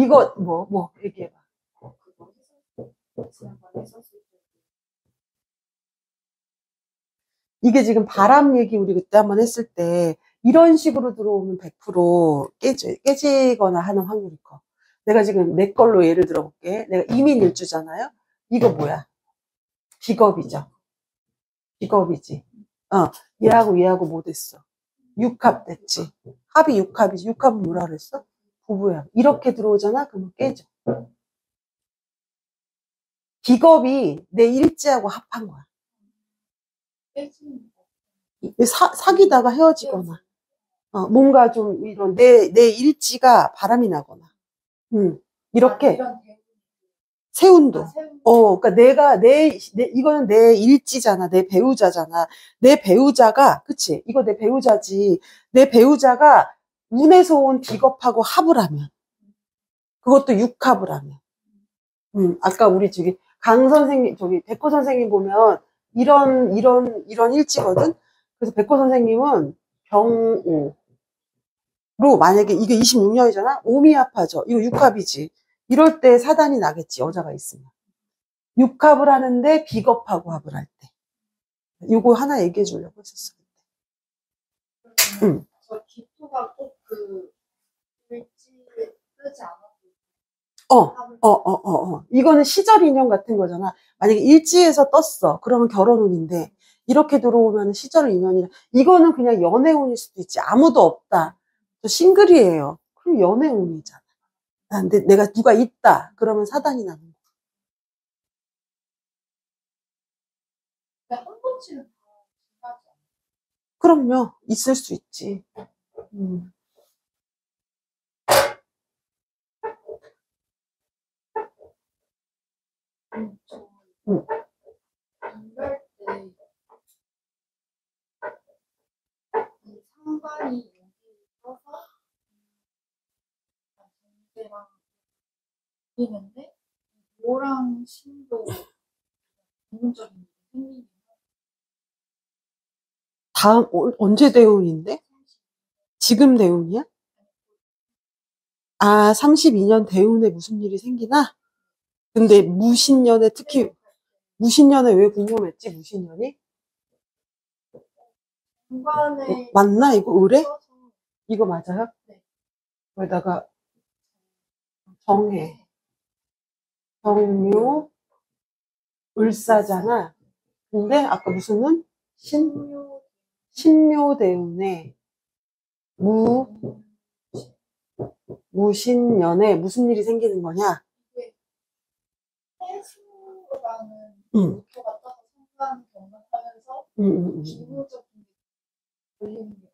이거 얘기해봐. 이게 지금 바람 얘기 우리 그때 한번 했을 때 이런 식으로 들어오면 100% 깨지거나 하는 확률이 커. 내가 지금 내 걸로 예를 들어볼게. 내가 이민일주잖아요. 이거 뭐야? 비겁이죠. 비겁이지. 얘하고 뭐 됐어? 육합 됐지. 합이 육합이지. 육합은 뭐라 그랬어? 부부야. 이렇게 들어오잖아? 그러면 깨져. 비겁이 내 일지하고 합한 거야. 사귀다가 헤어지거나, 뭔가 좀 이런 내 일지가 바람이 나거나, 이렇게 세운도. 그러니까 이거는 내 일지잖아. 내 배우자잖아. 내 배우자가, 그치? 이거 내 배우자지. 내 배우자가 운에서 온 비겁하고 합을 하면, 그것도 육합을 하면. 아까 우리 강 선생님, 백호 선생님 보면, 이런 일지거든? 그래서 백호 선생님은 병오로, 만약에 이게 26년이잖아? 오미합하죠. 이거 육합이지. 이럴 때 사단이 나겠지. 여자가 있으면. 육합을 하는데 비겁하고 합을 할 때. 요거 하나 얘기해 주려고 했었어. 저 기토가 꼭 일지를 쓰지 않았고. 이거는 시절 인연 같은 거잖아. 만약에 일지에서 떴어. 그러면 결혼운인데, 이렇게 들어오면 시절 인연이라. 이거는 그냥 연애운일 수도 있지. 아무도 없다. 저 싱글이에요. 그럼 연애운이잖아. 근데 내가 누가 있다. 그러면 사단이 나는 거야. 한 번쯤은 다 지나지 않아? 그럼요. 있을 수 있지. 이럴 때 이 상관이 여기 있어서 정제랑 바뀌는데 모랑 신도 기본적인 게 생기는 다음, 언제 대운인데? 지금 대운이야? 32년 대운에 무슨 일이 생기나? 근데 무신년에 특히, 무신년에 왜 궁금했지? 무신년이? 중간에 맞나? 이거 의뢰? 이거 맞아요? 네. 거기다가 정해, 정묘, 을사잖아. 근데 아까 무슨은? 신묘대운에 무신년에 무슨 일이 생기는 거냐? 해수라는 목표가 떠서 상관 경험하면서 기본적인 걸리는 게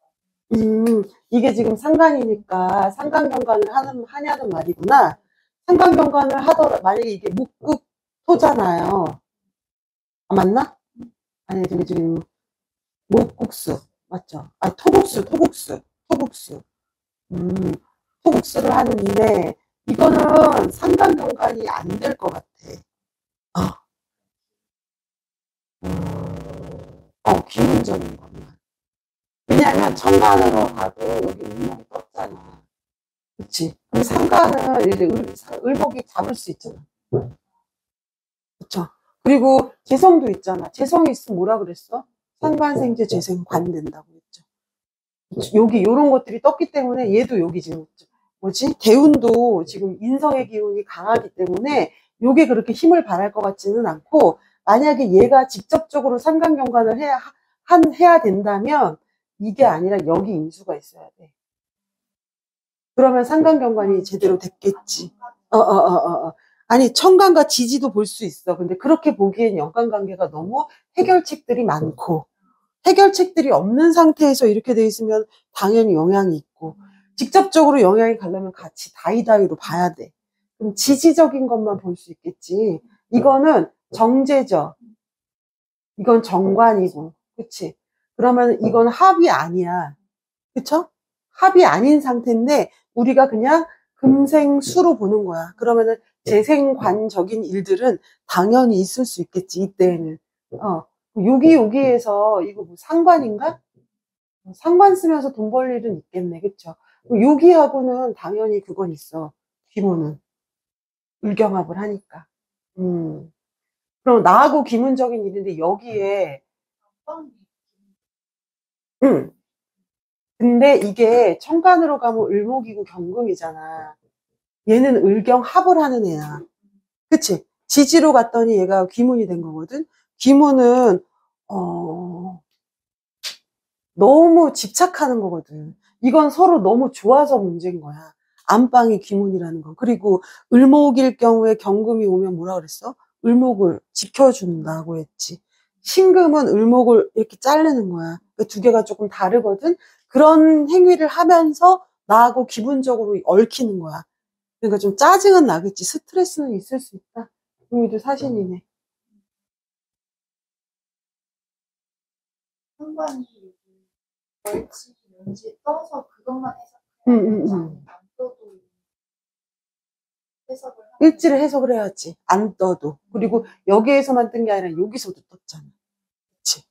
이게 지금 상관이니까 상관경관을 하냐는 말이구나. 상관경관을 만약에 이게 목국토잖아요. 맞나? 아니, 지금 목국수. 맞죠? 토국수. 토국수를 하는데, 이거는 상관경관이 안 될 것 같아. 기본적인 것만. 왜냐면 천간으로 가도 여기 운명이 떴잖아. 그치? 그럼 상관은 이제 을목이 잡을 수 있잖아. 그쵸? 그리고 재성도 있잖아. 재성이 있으면 뭐라 그랬어? 상관생재 재생 관된다고 했죠. 여기 요런 것들이 떴기 때문에 얘도 여기 지금 대운도 지금 인성의 기운이 강하기 때문에 요게 그렇게 힘을 발할 것 같지는 않고, 만약에 얘가 직접적으로 상관경관을 해야 된다면 이게 아니라 여기 인수가 있어야 돼. 그러면 상관경관이 제대로 됐겠지. 아니, 천간과 지지도 볼 수 있어. 근데 그렇게 보기엔 연관관계가 너무 해결책들이 많고, 해결책들이 없는 상태에서 이렇게 돼 있으면 당연히 영향이 있고, 직접적으로 영향이 가려면 같이 다이다이로 봐야 돼. 그럼 지지적인 것만 볼 수 있겠지. 이거는 정제죠. 이건 정관이고, 그치? 그러면 이건 합이 아니야. 그쵸? 합이 아닌 상태인데, 우리가 그냥 금생수로 보는 거야. 그러면은 재생관적인 일들은 당연히 있을 수 있겠지, 이때에는. 여기에서, 이거 뭐 상관인가? 상관 쓰면서 돈 벌 일은 있겠네, 그쵸? 여기하고는 당연히 그건 있어. 기문은. 을경합을 하니까. 그럼 나하고 기문적인 일인데 여기에 근데 이게 천간으로 가면 을목이고 경금이잖아. 얘는 을경합을 하는 애야. 그치? 지지로 갔더니 얘가 기문이 된 거거든. 기문은 너무 집착하는 거거든. 이건 서로 너무 좋아서 문제인 거야. 안방이 기문이라는 건. 그리고 을목일 경우에 경금이 오면 뭐라 그랬어? 을목을 지켜준다고 했지. 신금은 을목을 이렇게 자르는 거야. 그 두 개가 조금 다르거든. 그런 행위를 하면서 나하고 기분적으로 얽히는 거야. 그러니까 좀 짜증은 나겠지. 스트레스는 있을 수 있다. 여기도 사신이네. 상관이 멸치, 뭔지 떠서 그것만 해석해야 안 떠도 해석을 일지를 해석을 해야지. 안 떠도. 그리고 여기에서만 뜬 게 아니라 여기서도 떴잖아. 그치?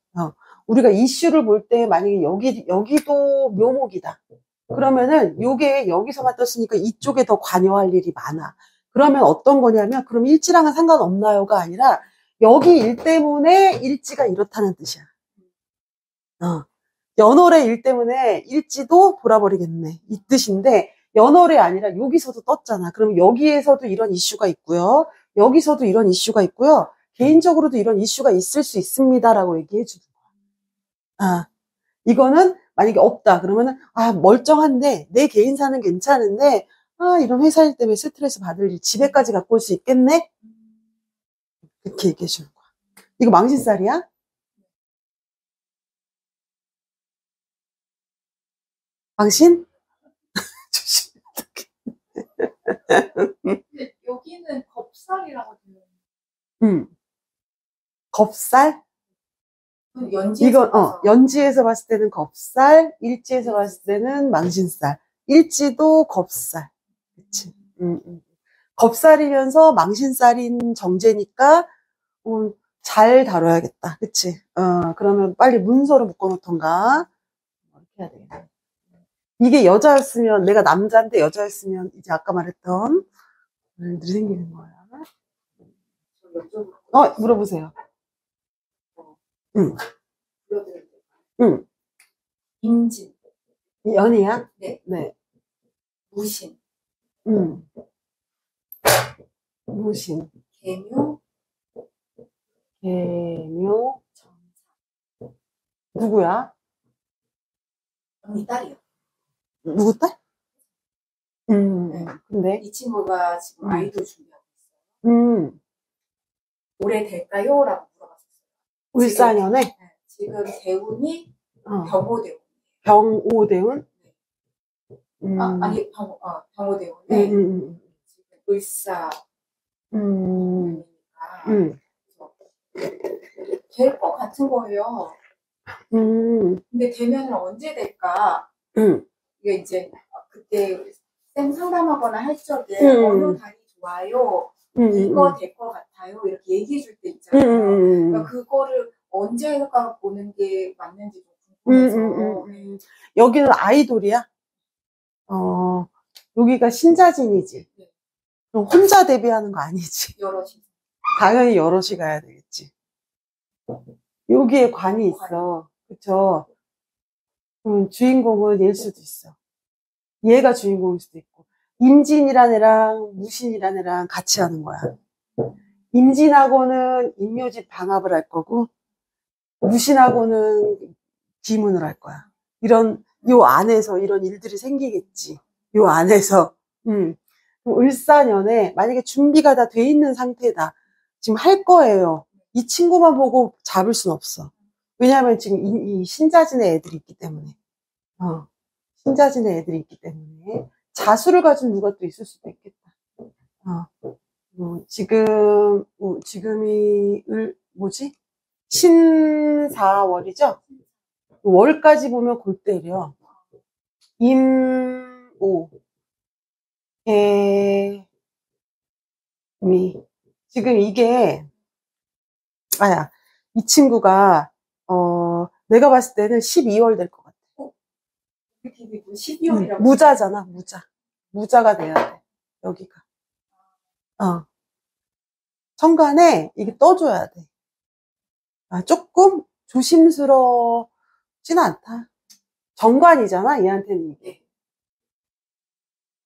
우리가 이슈를 볼 때 만약에 여기도 묘목이다. 그러면은 요게 여기서만 떴으니까 이쪽에 더 관여할 일이 많아. 그러면 어떤 거냐면, 그럼 일지랑은 상관없나요가 아니라 여기 일 때문에 일지가 이렇다는 뜻이야. 연월의 일 때문에 일지도 돌아버리겠네. 이 뜻인데, 연월이 아니라 여기서도 떴잖아. 그럼 여기에서도 이런 이슈가 있고요. 여기서도 이런 이슈가 있고요. 개인적으로도 이런 이슈가 있을 수 있습니다라고 얘기해 주는 거야. 이거는 만약에 없다. 그러면은, 멀쩡한데, 내 개인사는 괜찮은데, 이런 회사 일 때문에 스트레스 받을 일, 집에까지 갖고 올 수 있겠네? 이렇게 얘기해 주는 거야. 이거 망신살이야? 망신? 근데 여기는 겁살이라고 들려요. 겁살? 연지에서 연지에서 봤을 때는 겁살, 일지에서 봤을 때는 망신살. 일지도 겁살. 그치. 겁살이면서 망신살인 정제니까, 잘 다뤄야겠다. 그치. 그러면 빨리 문서로 묶어놓던가. 이렇게 해야 되겠네. 이게 여자였으면, 내가 남자인데 여자였으면, 이제 아까 말했던 일들이 생기는 거야. 물어보세요. 응. 응. 임진. 연이야? 네. 네. 무신. 무신. 개묘. 정사. 누구야? 언니 딸이요. 누구 딸? 네. 근데? 이 친구가 지금 아이돌 준비하고 있어요. 올해 될까요? 라고 물어봤었어요. 울산연애? 네. 지금 대운이 병오대운. 병오대운? 네. 아니, 병오대운에 지금 을사. 될 것 같은 거예요. 근데 되면은 언제 될까? 이게 이제 그때 쌤 상담하거나 할 적에 어느 달이 좋아요? 이거 될 것 같아요? 이렇게 얘기해 줄 때 있잖아요. 그러니까 그거를 언제가 보는 게 맞는지 좀 궁금해서. 여기는 아이돌이야? 여기가 신자진이지? 네. 그럼 혼자 데뷔하는 거 아니지? 여럿이. 당연히 여럿이 가야 되겠지. 여기에 관이 있어. 그쵸? 그럼 주인공은 얘일 수도 있어. 얘가 주인공일 수도 있고. 임진이란 애랑 무신이란 애랑 같이 하는 거야. 임진하고는 임묘집 방합을 할 거고, 무신하고는 기문을 할 거야. 요 안에서 이런 일들이 생기겠지. 요 안에서. 을사년에 만약에 준비가 다 돼 있는 상태다. 지금 할 거예요. 이 친구만 보고 잡을 순 없어. 왜냐하면 지금 이 신자진의 애들이 있기 때문에. 신자진의 애들이 있기 때문에. 자수를 가진 누가 또 있을 수도 있겠다. 지금이 신사월이죠? 월까지 보면 골때려. 임오, 개미. 지금 이게, 이 친구가, 내가 봤을 때는 12월 될 것 같아. 12월이라고. 무자잖아, 무자. 무자가 돼야 돼. 여기가. 정관에 이게 떠줘야 돼. 조금 조심스럽진 않다. 정관이잖아, 얘한테는 이게.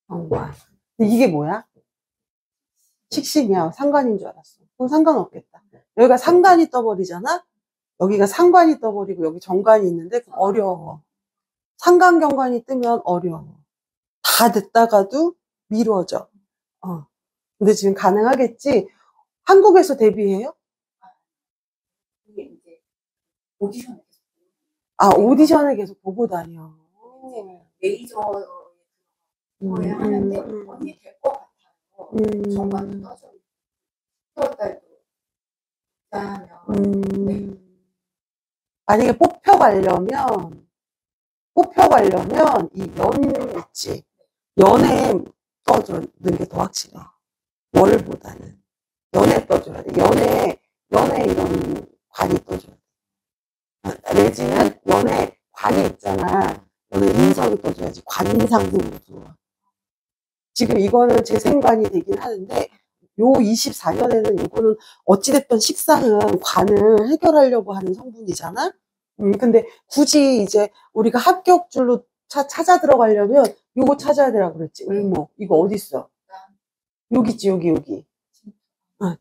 정관. 근데 이게 뭐야? 식신이야. 상관인 줄 알았어. 그럼 상관없겠다. 여기가 상관이 떠버리잖아? 여기가 상관이 떠버리고 여기 정관이 있는데 어려워. 상관경관이 뜨면 어려워. 다 됐다가도 미뤄져. 근데 지금 가능하겠지? 한국에서 데뷔해요? 이제 오디션을 오디션을 계속 보고 다녀. 메이저 거에 하는데 언니 될 것 같아요. 정관도 떠져. 10월달도 하면 만약에 뽑혀가려면 이 연 있지. 연에 떠주는 게 더 확실해. 월보다는 연에 떠줘야 돼. 연에 이런 관이 떠줘야 돼. 내지는 연에 관이 있잖아. 연에 인성이 떠줘야지. 관상등으로 들어와. 지금 이거는 재생관이 되긴 하는데 요 24년에는 이거는 어찌됐든 식상은 관을 해결하려고 하는 성분이잖아. 근데 굳이 이제 우리가 합격줄로 찾아 들어가려면 요거 찾아야 되라고 그랬지. 을목. 이거 어딨어? 여기 있지, 여기.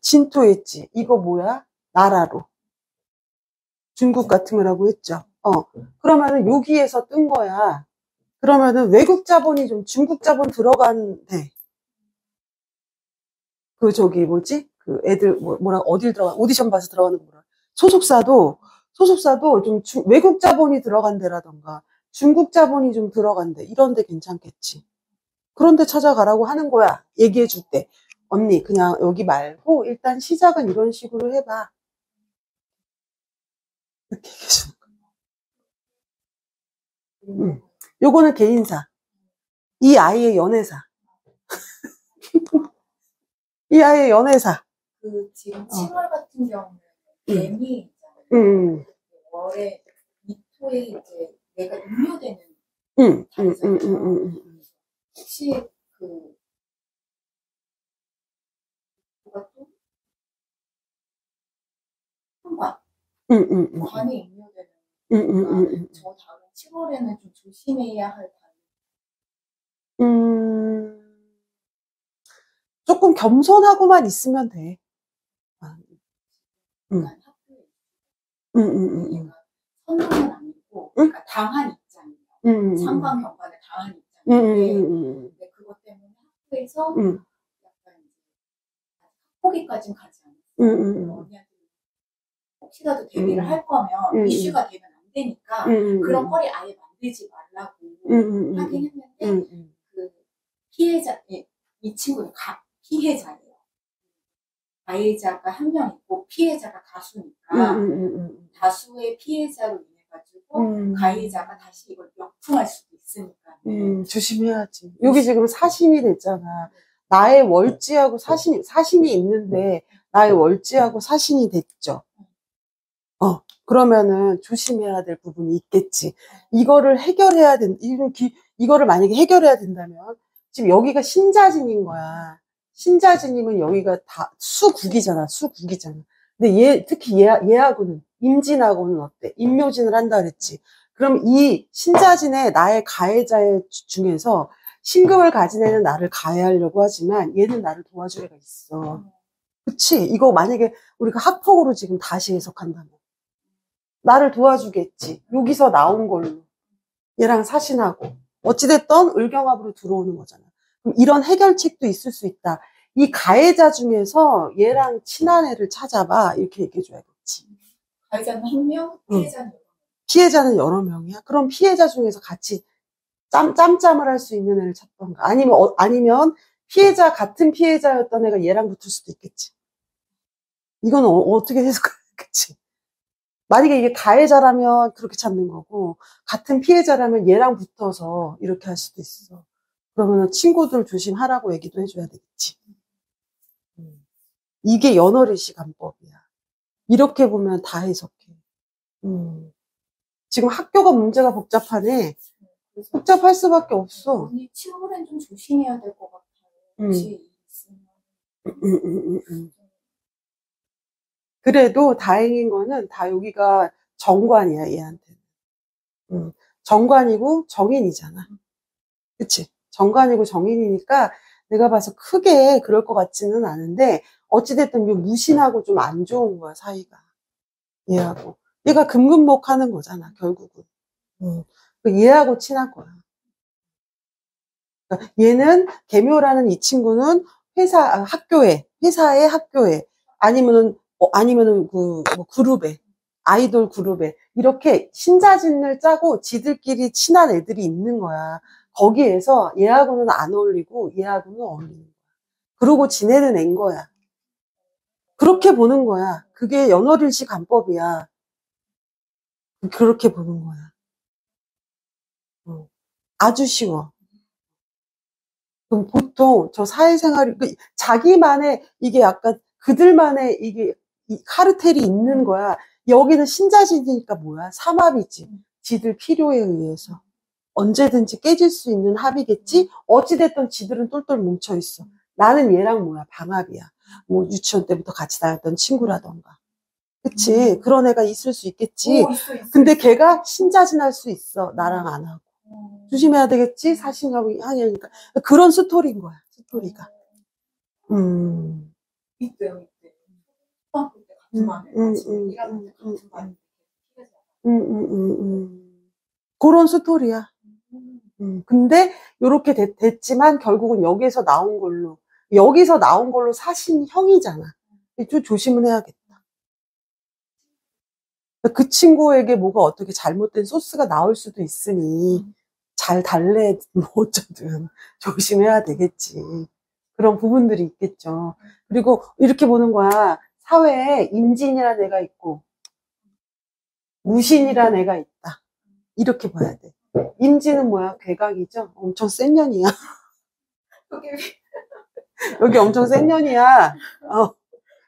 진토 있지. 이거 뭐야? 나라로. 중국 같은 거라고 했죠. 그러면은 여기에서 뜬 거야. 그러면은 외국 자본이 좀 중국 자본 들어간대. 그 애들 어딜 들어가 오디션 봐서 들어가는 거 뭐라. 소속사도 좀 외국 자본이 들어간 데라던가 중국 자본이 좀 들어간대. 이런 데 괜찮겠지. 그런 데 찾아가라고 하는 거야. 얘기해 줄 때. 언니 그냥 여기 말고 일단 시작은 이런 식으로 해봐. 이렇게 얘기해 주는 거야. 요거는 개인사. 이 아이의 연애사. 이 아이의 연애사. 지금 7월 같은 경우는 뱀이 있잖아요. 월에 미토에 이제 내가 임묘되는 달이잖아요. 혹시 뭐가 또 상관 관이 임묘되는 저 다음 7월에는 좀 조심해야 할 달. 조금 겸손하고만 있으면 돼. 선동은 아니고, 그러니까 당한 입장이에요. 상관 경관에 당한 입장인데, 근데 그것 때문에 학교에서 약간 포기까지는 가지 않았어요. 언니한테 혹시라도 데뷔를 할 거면 이슈가 되면 안 되니까 그런 거리 아예 만들지 말라고 하긴 했는데, 그 피해자, 이 친구는 피해자예요. 가해자가 한 명 있고 피해자가 다수니까 다수의 피해자로 인해 가지고 가해자가 다시 이걸 역풍할 수도 있으니까 조심해야지. 여기 지금 사신이 됐잖아. 나의 월지하고 사신이 있는데 나의 월지하고 사신이 됐죠. 그러면은 조심해야 될 부분이 있겠지. 이거를 해결해야 이거를 만약에 해결해야 된다면 지금 여기가 신자진인 거야. 신자진이면 여기가 다 수국이잖아. 근데 특히 얘하고는 임진하고는 어때? 임묘진을 한다 그랬지. 그럼 이 신자진의 나의 가해자의 중에서 신금을 가진 애는 나를 가해하려고 하지만 얘는 나를 도와줄 애가 있어. 그치? 이거 만약에 우리가 학폭으로 지금 다시 해석한다면 나를 도와주겠지. 여기서 나온 걸로 얘랑 사신하고 어찌됐든 을경합으로 들어오는 거잖아. 그럼 이런 해결책도 있을 수 있다. 이 가해자 중에서 얘랑 친한 애를 찾아봐. 이렇게 얘기해줘야겠지. 가해자는 한 명, 피해자는 여러 명이야. 그럼 피해자 중에서 같이 짬짬을 할 수 있는 애를 찾던가. 아니면 같은 피해자였던 애가 얘랑 붙을 수도 있겠지. 이건 어떻게 해석하겠지. 만약에 이게 가해자라면 그렇게 찾는 거고 같은 피해자라면 얘랑 붙어서 이렇게 할 수도 있어. 그러면 친구들 조심하라고 얘기도 해줘야 되겠지. 이게 연월일시 간법이야. 이렇게 보면 다 해석해. 지금 학교가 문제가 복잡하네. 복잡할 수밖에 없어. 언니 7월엔 좀 조심해야 될 것 같아요. 혹시 그래도 다행인 거는 다 여기가 정관이야, 얘한테. 정관이고 정인이잖아. 그치? 정관이고 정인이니까 내가 봐서 크게 그럴 것 같지는 않은데, 어찌됐든 무신하고 좀 안 좋은 거야, 사이가. 얘하고. 얘가 금금목 하는 거잖아, 결국은. 얘하고 친한 거야. 그러니까 얘는, 계묘라는 이 친구는 회사에, 아니면은 뭐 그룹에, 아이돌 그룹에, 이렇게 신자진을 짜고 지들끼리 친한 애들이 있는 거야. 거기에서 얘하고는 안 어울리고 얘하고는 어울리는 거야. 그러고 지내는 애인 거야. 그렇게 보는 거야. 그게 연월일시 간법이야. 그렇게 보는 거야. 아주 쉬워. 그럼 보통 저 사회생활이, 자기만의, 이게 약간 그들만의 이게 카르텔이 있는 거야. 여기는 신자진이니까 뭐야? 삼합이지. 지들 필요에 의해서. 언제든지 깨질 수 있는 합이겠지? 어찌됐든 지들은 똘똘 뭉쳐있어. 나는 얘랑 뭐야? 방합이야. 뭐 유치원 때부터 같이 다녔던 친구라던가. 그치? 그런 애가 있을 수 있겠지? 있어. 근데 걔가 신자진할 수 있어. 나랑 안 하고. 조심해야 되겠지? 사신하고 항해니까. 그런 스토리인 거야, 스토리가. 있대요. 초등학교 때 같은 반에 일학년 때 같은 반에 그런 스토리야. 근데 요렇게 됐지만 결국은 여기서 나온 걸로 사신형이잖아. 좀 조심은 해야겠다. 그 친구에게 뭐가 어떻게 잘못된 소스가 나올 수도 있으니 잘 달래, 뭐 어쩌든 조심해야 되겠지. 그런 부분들이 있겠죠. 그리고 이렇게 보는 거야. 사회에 임진이라는 애가 있고 무신이라는 애가 있다. 이렇게 봐야 돼. 임진은 뭐야? 괴각이죠? 엄청 센 년이야. 여기 엄청 센 년이야.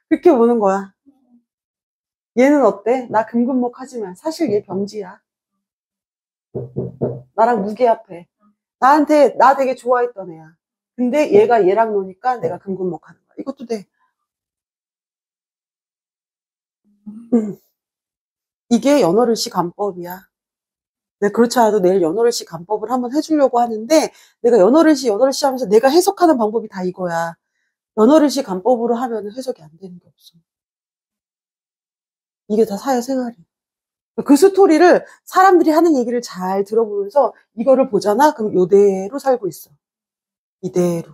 그렇게 보는 거야. 얘는 어때? 나 금금목 하지만 사실 얘 병지야. 나랑 무게합해. 나 되게 좋아했던 애야. 근데 얘가 얘랑 노니까 내가 금금목 하는 거야. 이것도 돼. 이게 연월일시 간법이야. 내가 그렇지 않아도 내일 연월일시 간법을 한번 해주려고 하는데, 내가 연월일시 하면서 내가 해석하는 방법이 다 이거야. 연월일시 간법으로 하면 해석이 안 되는 게 없어. 이게 다 사회생활이야. 그 스토리를 사람들이 하는 얘기를 잘 들어보면서 이거를 보잖아? 그럼 이대로 살고 있어. 이대로.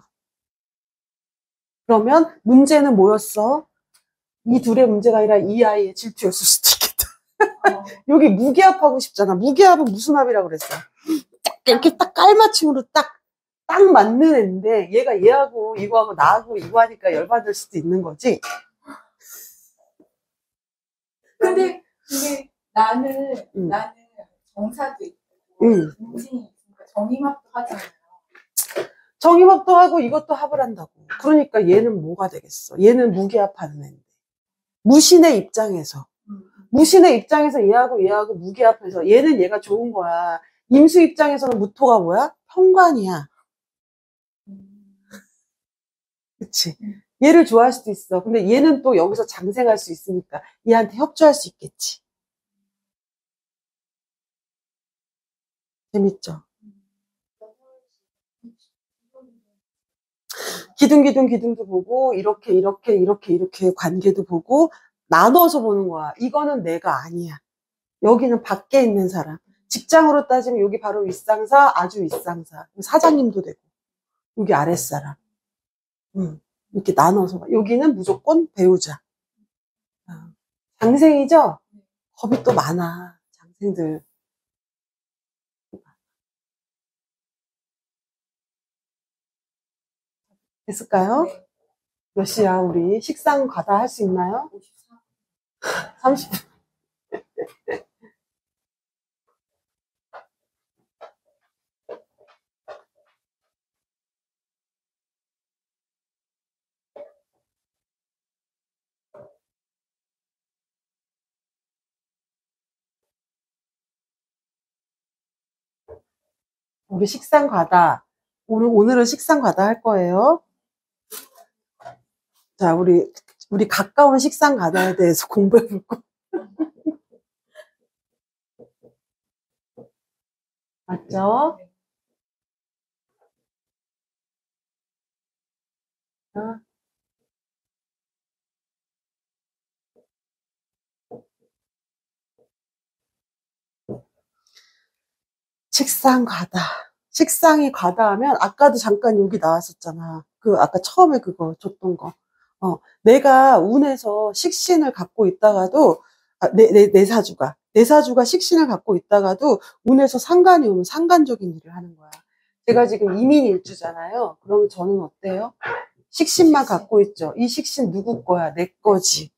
그러면 문제는 뭐였어? 이 둘의 문제가 아니라 이 아이의 질투였을 수도 있겠다. 여기 무기합하고 싶잖아. 무기합은 무슨 합이라고 그랬어? 이렇게 딱 깔맞춤으로 딱 맞는 애인데, 얘가 얘하고 이거하고 나하고 이거 하니까 열받을 수도 있는 거지. 근데 나는 정사도 있고 임진이 있으니까 정임합도 하잖아요. 정임합도 하고 이것도 합을 한다고. 그러니까 얘는 뭐가 되겠어? 얘는 무기합하는 애인데. 무신의 입장에서 얘하고 무기합해서 얘는 얘가 좋은 거야. 임수 입장에서는 무토가 뭐야? 편관이야. 그치? 얘를 좋아할 수도 있어. 근데 얘는 또 여기서 장생할 수 있으니까 얘한테 협조할 수 있겠지. 재밌죠? 기둥도 보고 이렇게 관계도 보고 나눠서 보는 거야. 이거는 내가 아니야. 여기는 밖에 있는 사람. 직장으로 따지면 여기 바로 윗상사, 아주 윗상사. 사장님도 되고 여기 아랫사람. 이렇게 나눠서 봐. 여기는 무조건 배우자. 장생이죠? 겁이 또 많아. 장생들. 됐을까요? 네. 몇 시야, 우리? 식상 가다 할 수 있나요? 30분. 우리 식상 가다. 오늘은 식상 가다 할 거예요. 자, 우리 가까운 식상 가다에 대해서 공부해 볼 거. 맞죠? 식상 과다. 식상이 과다하면 아까도 잠깐 여기 나왔었잖아. 아까 처음에 그거 줬던 거. 내가 운에서 식신을 갖고 있다가도 내 사주가 식신을 갖고 있다가도 운에서 상관이 오면 상관적인 일을 하는 거야. 제가 지금 이민일주잖아요. 그러면 저는 어때요? 식신만 갖고 있죠. 이 식신 누구 거야? 내 거지.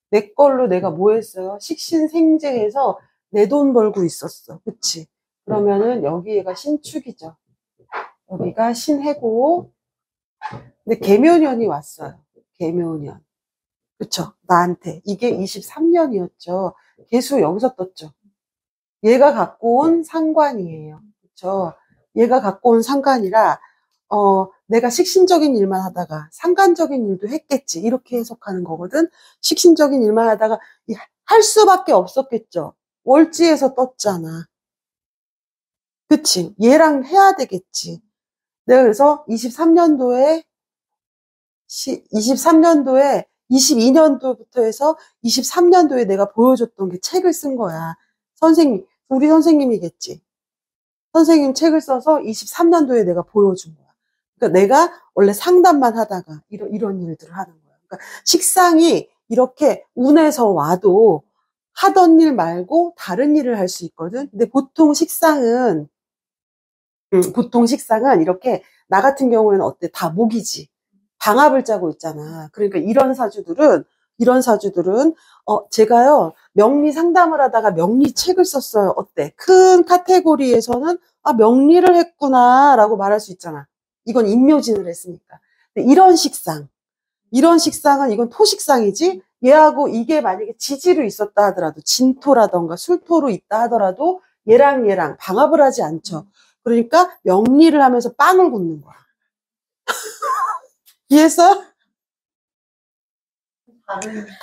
내 걸로 내가 뭐 했어요? 식신 생재해서 내 돈 벌고 있었어. 그치? 그러면은 여기가 신축이죠. 여기가 신해고. 근데 계묘년이 왔어요. 계묘년. 그쵸? 나한테. 이게 23년이었죠. 계수 여기서 떴죠. 얘가 갖고 온 상관이에요. 그쵸? 얘가 갖고 온 상관이라, 내가 식신적인 일만 하다가 상관적인 일도 했겠지. 이렇게 해석하는 거거든. 식신적인 일만 하다가 할 수밖에 없었겠죠. 월지에서 떴잖아. 그치? 얘랑 해야 되겠지. 내가 그래서 23년도에 22년도부터 해서 23년도에 내가 보여줬던 게 책을 쓴 거야. 우리 선생님이겠지. 선생님 책을 써서 23년도에 내가 보여준 거야. 그러니까 내가 원래 상담만 하다가 이런 일들을 하는 거야. 그러니까 식상이 이렇게 운에서 와도 하던 일 말고 다른 일을 할 수 있거든. 근데 보통 식상은 이렇게, 나 같은 경우에는 어때? 다 목이지. 방합을 짜고 있잖아. 그러니까 이런 사주들은, 제가요, 명리 상담을 하다가 명리 책을 썼어요. 어때? 큰 카테고리에서는, 명리를 했구나, 라고 말할 수 있잖아. 이건 임묘진을 했으니까. 근데 이런 식상은 이건 토식상이지? 얘하고 이게 만약에 지지로 있었다 하더라도, 진토라던가 술토로 있다 하더라도, 얘랑 방합을 하지 않죠. 그러니까 명리를 하면서 빵을 굽는 거야. 이해했어요?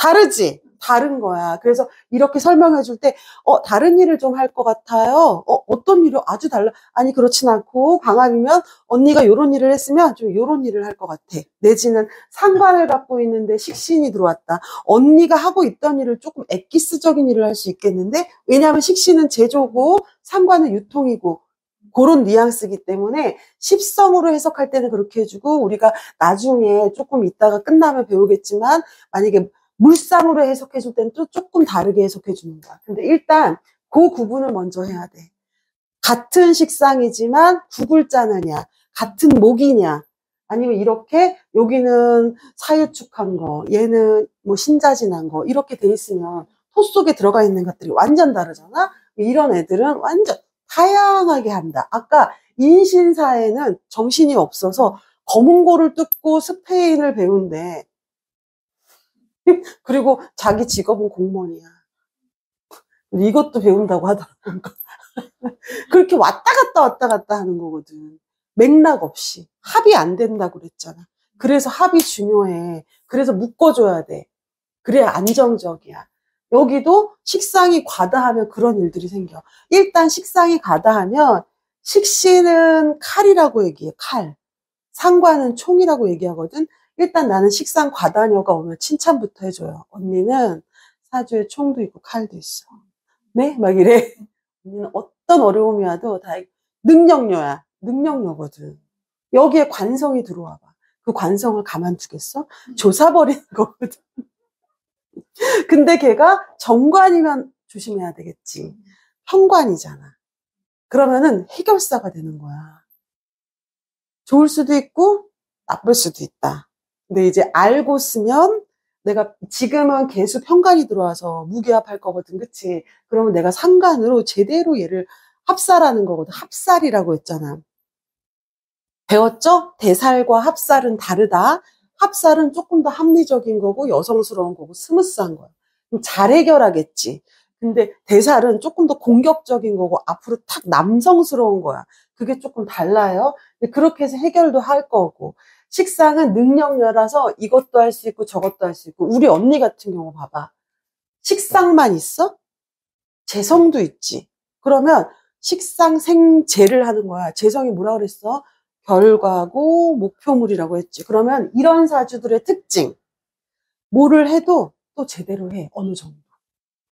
다르지? 다른 거야. 그래서 이렇게 설명해 줄 때, 다른 일을 좀 할 것 같아요. 어떤 일을 아주 달라. 아니, 그렇진 않고, 강압이면 언니가 요런 일을 했으면 좀 요런 일을 할 것 같아. 내지는 상관을 갖고 있는데 식신이 들어왔다. 언니가 하고 있던 일을 조금 엑기스적인 일을 할 수 있겠는데, 왜냐하면 식신은 제조고, 상관은 유통이고, 그런 뉘앙스이기 때문에 십성으로 해석할 때는 그렇게 해주고 우리가 나중에 조금 있다가 끝나면 배우겠지만 만약에 물상으로 해석해 줄 때는 또 조금 다르게 해석해 주는 거야. 근데 일단 그 구분을 먼저 해야 돼. 같은 식상이지만 구글자느냐, 같은 목이냐, 아니면 이렇게 여기는 사유축한 거, 얘는 뭐 신자진한 거 이렇게 돼 있으면 토 속에 들어가 있는 것들이 완전 다르잖아. 이런 애들은 완전 다양하게 한다. 아까 인신사에는 정신이 없어서 검은고를 뜯고 스페인을 배운대. 그리고 자기 직업은 공무원이야. 이것도 배운다고 하더라고. 그렇게 왔다 갔다 하는 거거든. 맥락 없이. 합이 안 된다고 그랬잖아. 그래서 합이 중요해. 그래서 묶어줘야 돼. 그래야 안정적이야. 여기도 식상이 과다하면 그런 일들이 생겨. 일단 식상이 과다하면 식신은 칼이라고 얘기해. 칼. 상관은 총이라고 얘기하거든. 일단 나는 식상 과다녀가 오면 칭찬부터 해줘요. 언니는 사주에 총도 있고 칼도 있어. 네? 막 이래. 언니는 어떤 어려움이 와도 다 능력녀야. 능력녀거든. 여기에 관성이 들어와 봐. 그 관성을 가만두겠어? 조사버리는 거거든. 근데 걔가 정관이면 조심해야 되겠지. 현관이잖아. 그러면은 해결사가 되는 거야. 좋을 수도 있고 나쁠 수도 있다. 근데 이제 알고 쓰면 내가 지금은 계속 현관이 들어와서 무기합할 거거든. 그치? 그러면 내가 상관으로 제대로 얘를 합살하는 거거든. 합살이라고 했잖아. 배웠죠? 대살과 합살은 다르다. 합살은 조금 더 합리적인 거고 여성스러운 거고 스무스한 거야. 그럼 잘 해결하겠지. 근데 대살은 조금 더 공격적인 거고 앞으로 탁 남성스러운 거야. 그게 조금 달라요. 근데 그렇게 해서 해결도 할 거고. 식상은 능력녀라서 이것도 할 수 있고 저것도 할 수 있고. 우리 언니 같은 경우 봐봐. 식상만 있어? 재성도 있지. 그러면 식상 생재를 하는 거야. 재성이 뭐라 그랬어? 결과고 목표물이라고 했지. 그러면 이런 사주들의 특징. 뭐를 해도 또 제대로 해. 어느 정도.